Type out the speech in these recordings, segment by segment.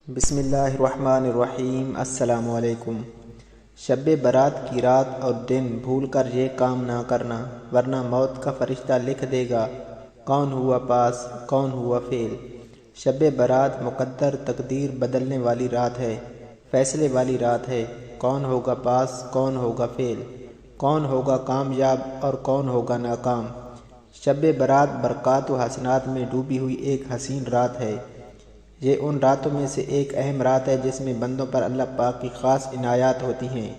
بسم اللہ الرحمن الرحیم۔ السلام علیکم۔ شب برات کی رات اور دن بھول کر یہ کام نہ کرنا، ورنہ موت کا فرشتہ لکھ دے گا کون ہوا پاس کون ہوا فیل۔ شب برات مقدر تقدیر بدلنے والی رات ہے، فیصلے والی رات ہے۔ کون ہوگا پاس کون ہوگا فیل، کون ہوگا کامیاب اور کون ہوگا ناکام۔ شب برات برکات و حسنات میں ڈوبی ہوئی ایک حسین رات ہے۔ یہ ان راتوں میں سے ایک اہم رات ہے جس میں بندوں پر اللہ پاک کی خاص عنایات ہوتی ہیں۔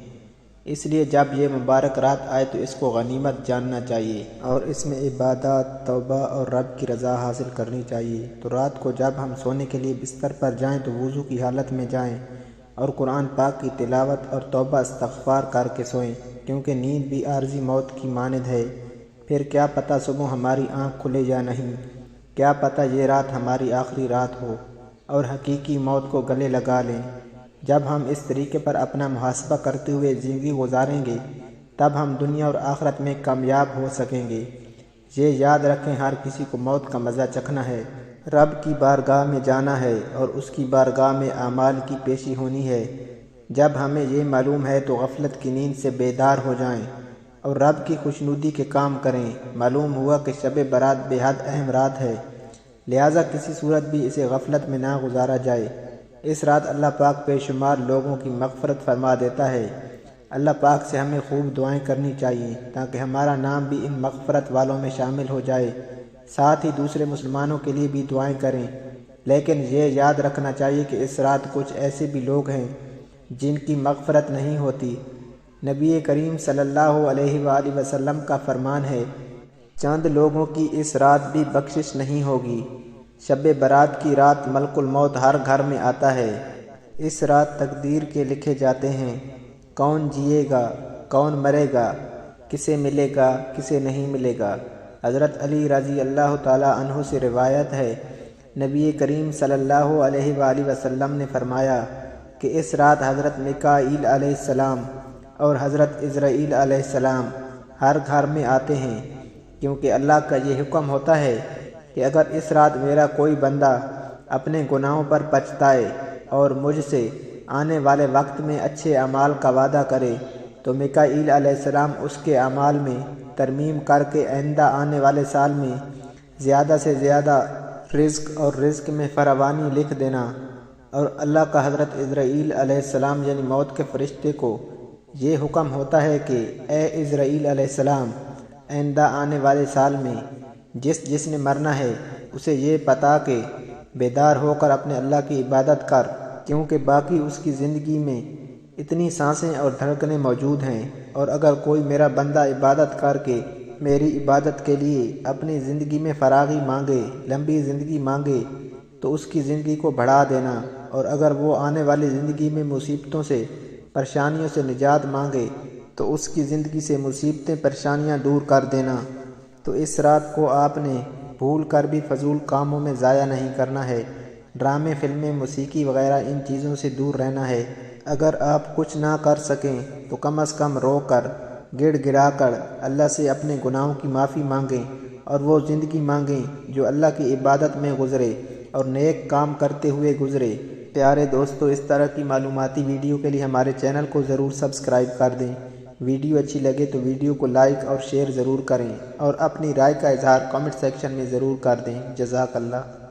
اس لیے جب یہ مبارک رات آئے تو اس کو غنیمت جاننا چاہیے اور اس میں عبادات، توبہ اور رب کی رضا حاصل کرنی چاہیے۔ تو رات کو جب ہم سونے کے لیے بستر پر جائیں تو وضو کی حالت میں جائیں اور قرآن پاک کی تلاوت اور توبہ استغفار کر کے سوئیں، کیونکہ نیند بھی عارضی موت کی مانند ہے۔ پھر کیا پتہ صبح ہماری آنکھ کھلے یا نہیں، کیا پتہ یہ رات ہماری آخری رات ہو اور حقیقی موت کو گلے لگا لیں۔ جب ہم اس طریقے پر اپنا محاسبہ کرتے ہوئے زندگی گزاریں گے تب ہم دنیا اور آخرت میں کامیاب ہو سکیں گے۔ یہ یاد رکھیں، ہر کسی کو موت کا مزہ چکھنا ہے، رب کی بارگاہ میں جانا ہے اور اس کی بارگاہ میں اعمال کی پیشی ہونی ہے۔ جب ہمیں یہ معلوم ہے تو غفلت کی نیند سے بیدار ہو جائیں اور رب کی خوشنودی کے کام کریں۔ معلوم ہوا کہ شب برات بے حد اہم رات ہے، لہٰذا کسی صورت بھی اسے غفلت میں نہ گزارا جائے۔ اس رات اللہ پاک بے شمار لوگوں کی مغفرت فرما دیتا ہے۔ اللہ پاک سے ہمیں خوب دعائیں کرنی چاہیے تاکہ ہمارا نام بھی ان مغفرت والوں میں شامل ہو جائے۔ ساتھ ہی دوسرے مسلمانوں کے لیے بھی دعائیں کریں، لیکن یہ یاد رکھنا چاہیے کہ اس رات کچھ ایسے بھی لوگ ہیں جن کی مغفرت نہیں ہوتی۔ نبی کریم صلی اللہ علیہ وآلہ وسلم کا فرمان ہے، چند لوگوں کی اس رات بھی بخشش نہیں ہوگی۔ شب برات کی رات ملک الموت ہر گھر میں آتا ہے۔ اس رات تقدیر کے لکھے جاتے ہیں، کون جیے گا کون مرے گا، کسے ملے گا کسے نہیں ملے گا۔ حضرت علی رضی اللہ تعالیٰ عنہ سے روایت ہے، نبی کریم صلی اللہ علیہ وآلہ وسلم نے فرمایا کہ اس رات حضرت میکائیل علیہ السلام اور حضرت عزرائیل علیہ السلام ہر گھر میں آتے ہیں، کیونکہ اللہ کا یہ حکم ہوتا ہے کہ اگر اس رات میرا کوئی بندہ اپنے گناہوں پر پچھتائے اور مجھ سے آنے والے وقت میں اچھے اعمال کا وعدہ کرے تو میکائیل علیہ السلام اس کے اعمال میں ترمیم کر کے آئندہ آنے والے سال میں زیادہ سے زیادہ رزق اور رزق میں فراوانی لکھ دینا۔ اور اللہ کا حضرت عزرائیل علیہ السلام یعنی موت کے فرشتے کو یہ حکم ہوتا ہے کہ اے عزرائیل علیہ السلام، آئندہ آنے والے سال میں جس نے مرنا ہے اسے یہ پتا کہ بیدار ہو کر اپنے اللہ کی عبادت کر، کیونکہ باقی اس کی زندگی میں اتنی سانسیں اور دھڑکنیں موجود ہیں، اور اگر کوئی میرا بندہ عبادت کر کے میری عبادت کے لیے اپنی زندگی میں فراغی مانگے، لمبی زندگی مانگے تو اس کی زندگی کو بڑھا دینا، اور اگر وہ آنے والی زندگی میں مصیبتوں سے پریشانیوں سے نجات مانگے تو اس کی زندگی سے مصیبتیں پریشانیاں دور کر دینا۔ تو اس رات کو آپ نے بھول کر بھی فضول کاموں میں ضائع نہیں کرنا ہے، ڈرامے، فلمیں، موسیقی وغیرہ ان چیزوں سے دور رہنا ہے۔ اگر آپ کچھ نہ کر سکیں تو کم از کم رو کر، گڑ گڑا کر اللہ سے اپنے گناہوں کی معافی مانگیں اور وہ زندگی مانگیں جو اللہ کی عبادت میں گزرے اور نیک کام کرتے ہوئے گزرے۔ پیارے دوستو، اس طرح کی معلوماتی ویڈیو کے لیے ہمارے چینل کو ضرور سبسکرائب کر دیں۔ ویڈیو اچھی لگے تو ویڈیو کو لائک اور شیئر ضرور کریں اور اپنی رائے کا اظہار کامنٹ سیکشن میں ضرور کر دیں۔ جزاک اللہ۔